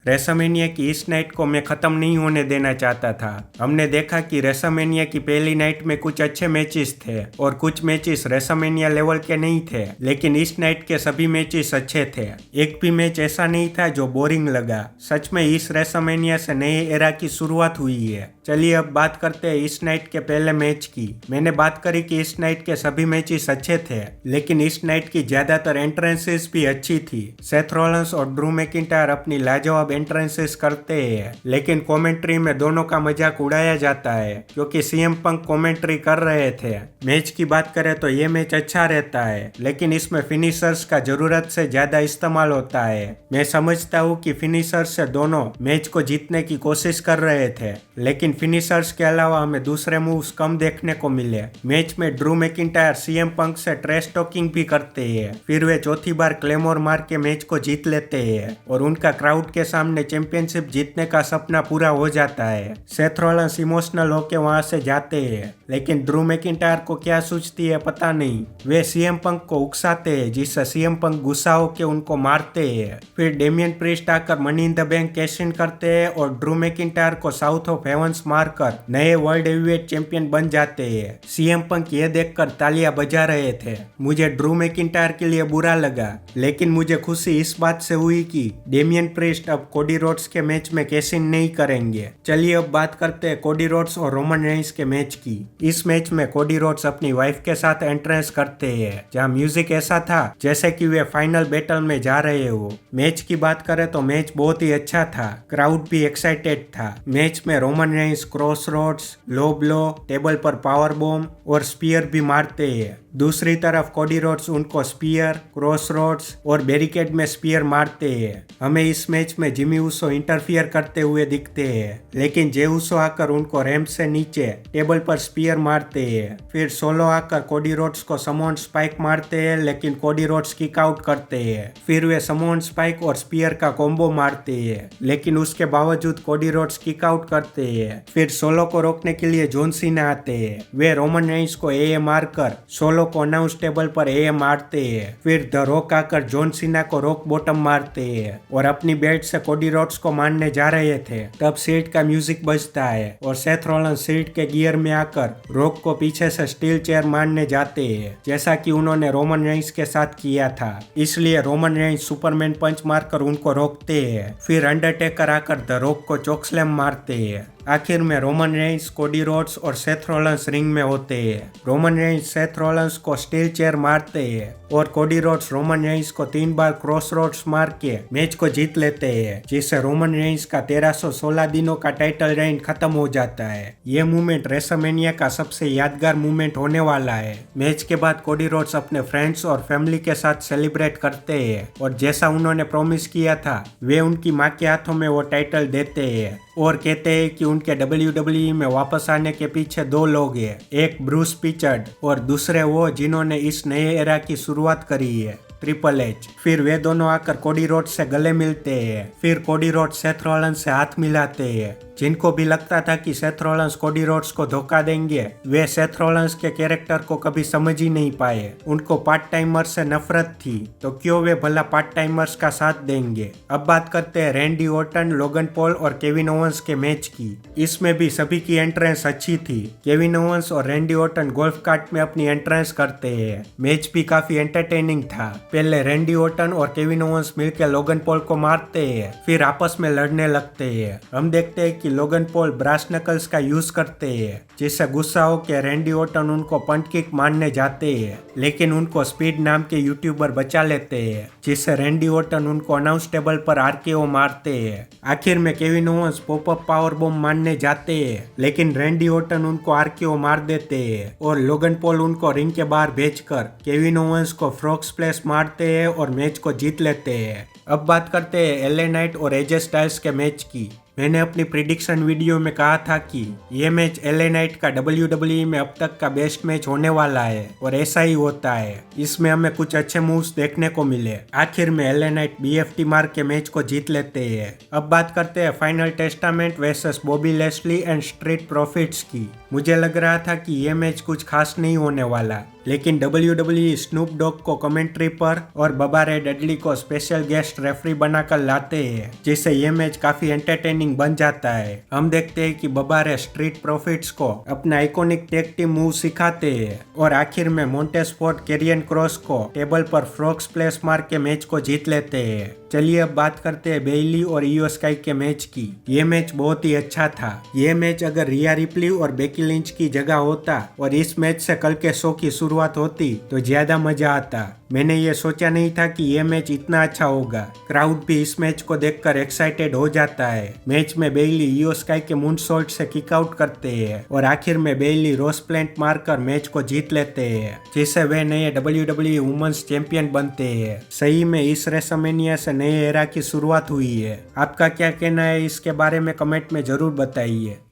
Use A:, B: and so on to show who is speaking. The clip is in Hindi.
A: रेसलमेनिया की इस नाइट को मैं ख़त्म नहीं होने देना चाहता था। हमने देखा कि रेसलमेनिया की पहली नाइट में कुछ अच्छे मैचेस थे और कुछ मैचेस रेसलमेनिया लेवल के नहीं थे, लेकिन इस नाइट के सभी मैचेस अच्छे थे। एक भी मैच ऐसा नहीं था जो बोरिंग लगा। सच में इस रेसलमेनिया से नए एरा की शुरुआत हुई है। चलिए अब बात करते हैं इस नाइट के पहले मैच की। मैंने बात करी कि इस नाइट के सभी मैचेस अच्छे थे, लेकिन इस नाइट की ज्यादातर एंट्रेंसेस भी अच्छी थी। सेथ रॉलिंस और ड्रू मैकिंटायर अपनी लाजवाब एंट्रेंसेस करते हैं, लेकिन कमेंट्री में दोनों का मजाक उड़ाया जाता है क्योंकि सीएम पंक कमेंट्री कर रहे थे। मैच की बात करें तो ये मैच अच्छा रहता है, लेकिन इसमें फिनिशर्स का जरूरत से ज्यादा इस्तेमाल होता है। मैं समझता हूँ कि फिनिशर्स से दोनों मैच को जीतने की कोशिश कर रहे थे, लेकिन फिनिशर्स के अलावा हमें दूसरे मूव्स कम देखने को मिले। मैच में ड्रू मैकिंटायर सीएम पंक से ट्रैश टॉकिंग भी करते हैं, फिर वे चौथी बार क्लेमोर मार के मैच को जीत लेते हैं और उनका क्राउड के सामने चैंपियनशिप जीतने का सपना पूरा हो जाता है। सेथ रॉलिंस इमोशनल होके वहां से जाते हैं, लेकिन ड्रू मैकिंटायर को क्या सोचती है पता नहीं। वे सीएम पंक को उकसाते हैं, जिससे सीएम पंक गुस्सा होकर उनको मारते हैं। फिर डेमियन प्रीस्ट आकर money in the bank cash in करते हैं और ड्रू मैकिंटायर को साउथ ऑफ हेवंस मारकर नए वर्ल्ड हेवीवेट चैंपियन बन जाते हैं। सीएम पंक ये देखकर तालियां बजा रहे थे। मुझे ड्रू मैकिंटायर के लिए बुरा लगा, लेकिन मुझे खुशी इस बात से हुई कि डेमियन प्रीस्ट अब कोडी रोड्स के मैच में कैश इन नहीं करेंगे। चलिए अब बात करते हैं कोडी रोड्स और रोमन रेंस के मैच की। इस मैच में कोडी रोड्स अपनी वाइफ के साथ एंट्रेंस करते हैं, जहां म्यूजिक ऐसा था जैसे कि वे फाइनल बैटल में जा रहे हो। मैच की बात करें तो मैच बहुत ही अच्छा था, क्राउड भी एक्साइटेड था। मैच में Roman Reigns Cross Rhodes, low blow, table पर पावर बॉम्ब और स्पीयर भी मारते हैं। दूसरी तरफ कोडी रोड्स उनको स्पीयर, क्रॉस रोड्स और बैरिकेड में स्पीयर मारते हैं। हमें इस मैच में जिमी ऊसो इंटरफियर करते हुए दिखते हैं, लेकिन जे ऊसो आकर उनको रैंप से नीचे टेबल पर स्पीयर मारते हैं। फिर सोलो आकर कोडी रोड्स को समोन स्पाइक मारते हैं, लेकिन कोडी रोड्स किक आउट करते हैं। फिर वे समोन स्पाइक और स्पीयर का कॉम्बो मारते हैं, लेकिन उसके बावजूद कोडी रोड्स किक आउट करते हैं। फिर सोलो को रोकने के लिए जॉन सीना आते हैं। वे रोमन रेंस को ए मारकर सोलो को अनाउंस टेबल पर ए मारते हैं। फिर द रॉक आकर जॉन सीना को रॉक बॉटम मारते हैं और अपनी बेल्ट से कोडी रोड्स को मारने जा रहे थे। तब सीट का म्यूजिक बजता है और सेथ रॉलिंस सीट के गियर में आकर रॉक को पीछे से स्टील चेयर मारने जाते हैं, जैसा कि उन्होंने रोमन रेंस के साथ किया था। इसलिए रोमन रेंस सुपरमैन पंच मारकर उनको रोकते हैं। फिर अंडरटेकर आकर द रॉक को चोकस्लैम मारते हैं। आखिर में रोमन रेंस, कोडी रोड्स और सेथ रॉलिंस रिंग में होते हैं। रोमन रेंस सेथ रॉलिंस को स्टील चेयर मारते हैं और कोडी रोड्स रोमन रेंस को 3 बार क्रॉस रोड्स मार के मैच को जीत लेते हैं, जिससे रोमन रेंस का 1316 दिनों का टाइटल रेन खत्म हो जाता है। ये मूवमेंट रेसलमेनिया का सबसे यादगार मूवमेंट होने वाला है। मैच के बाद कोडी रोड्स अपने फ्रेंड्स और फैमिली के साथ सेलिब्रेट करते हैं और जैसा उन्होंने प्रॉमिस किया था, वे उनकी माँ के हाथों में वो टाइटल देते हैं और कहते हैं कि उनके WWE में वापस आने के पीछे 2 लोग हैं, एक ब्रूस पिचर्ड और दूसरे वो जिन्होंने इस नए एरा की शुरुआत करी है, ट्रिपल एच। फिर वे दोनों आकर कोडी रोड्स से गले मिलते हैं। फिर कोडी रोड्स सेथ रॉलिंस से हाथ मिलाते हैं। जिनको भी लगता था कि सेथ रॉलिंस कोडी रोड्स को धोखा देंगे, वे सेथ रॉलिंस के कैरेक्टर को कभी समझ ही नहीं पाए। उनको पार्ट टाइमर्स से नफरत थी, तो क्यों वे भला पार्ट टाइमर्स का साथ देंगे। अब बात करते हैं रैंडी ऑर्टन, लोगन पॉल और केविन ओवेंस के मैच की। इसमें भी सभी की एंट्रेंस अच्छी थी। केविन ओवेंस और रैंडी ऑर्टन गोल्फ कार्ट में अपनी एंट्रेंस करते हैं। मैच भी काफी एंटरटेनिंग था। पहले रैंडी ऑर्टन और केविन ओवेंस मिलकर लोगन पॉल को मारते हैं, फिर आपस में लड़ने लगते हैं। हम देखते हैं कि लोगन पॉल ब्रास नकल्स का यूज करते हैं, जिससे गुस्सा होकर रैंडी ऑर्टन उनको पंच किक मारने जाते हैं, लेकिन उनको स्पीड नाम के यूट्यूबर बचा लेते हैं, जिससे रैंडी ऑर्टन उनको अनाउंस टेबल पर आरकेओ मारते हैं। आखिर में Kevin Owens popup power bomb मारने जाते हैं, लेकिन रैंडी ऑर्टन उनको आरकेओ मार देते हैं और लोगन पॉल उनको रिंग के बाहर भेजकर केविन ओवेंस को फ्रॉग स्प्लैश मारते हैं और मैच को जीत लेते हैं। अब बात करते हैं एलए नाइट और एजे स्टाइल्स के मैच की। मैंने अपनी प्रिडिक्शन वीडियो में कहा था कि ये मैच एलए नाइट का WWE में अब तक का बेस्ट मैच होने वाला है और ऐसा ही होता है। इसमें हमें कुछ अच्छे मूव्स देखने को मिले। आखिर में एलए नाइट BFT मार के मैच को जीत लेते हैं। अब बात करते हैं final testament versus Bobby Lashley and street profits की। मुझे लग रहा था कि ये मैच कुछ खास नहीं होने वाला, लेकिन WWE स्नूप डॉग को कमेंट्री पर और बबा रे डडली को स्पेशल गेस्ट रेफरी बनाकर लाते हैं, जिससे ये मैच काफी एंटरटेनिंग बन जाता है। हम देखते हैं कि बबा रे स्ट्रीट प्रॉफिट्स को अपना आइकॉनिक टैग टीम मूव सिखाते हैं और आखिर में मोंटेज फोर्ड कैरियन क्रॉस को टेबल पर फ्रॉग स्प्लैश मार के मैच को जीत लेते हैं। चलिए अब बात करते हैं बेइली और इयो स्काई के मैच की। ये मैच बहुत ही अच्छा था। ये मैच अगर रिया रिप्ली और बेकी लिंच की जगह होता और इस मैच से कल के शो की शुरुआत होती तो ज्यादा मजा आता। मैंने ये सोचा नहीं था कि ये मैच इतना अच्छा होगा। क्राउड भी इस मैच को देखकर एक्साइटेड हो जाता है। मैच में बेइली इयो स्काई के मून सॉल्ट से किक आउट करते हैं और आखिर में बेइली रोज प्लेंट मारकर मैच को जीत लेते हैं, जिससे वे नए WWE वुमेन्स चैंपियन बनते हैं। सही में इस रेसलमेनिया से नए एरा की शुरुआत हुई है। आपका क्या कहना है इसके बारे में कमेंट में जरूर बताइए।